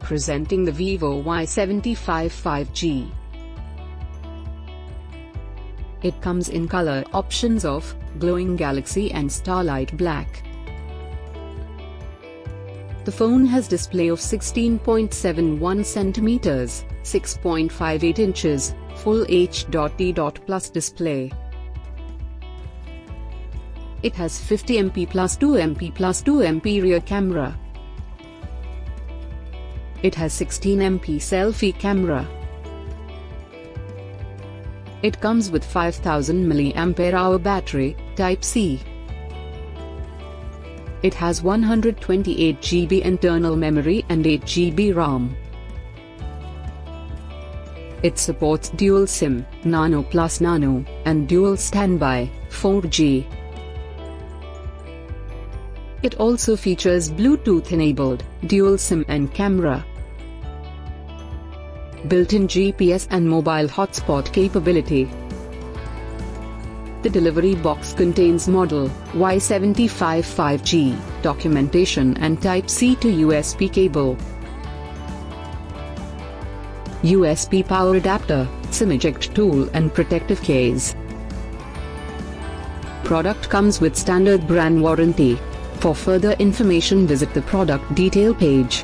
Presenting the Vivo Y75 5G. It comes in color options of glowing galaxy and starlight black. The phone has display of 16.71 cm, 6.58 inches, full HD++ display. It has 50MP plus 2MP plus 2MP rear camera. It has 16MP selfie camera. It comes with 5000 mAh battery, Type-C. It has 128 GB internal memory and 8 GB RAM. It supports dual SIM, Nano plus Nano, and dual standby, 4G. It also features Bluetooth-enabled, dual SIM and camera. Built-in GPS and mobile hotspot capability. The delivery box contains model Y75 5G, documentation and Type-C to USB cable. USB power adapter, SIM eject tool and protective case. Product comes with standard brand warranty. For further information visit the product detail page.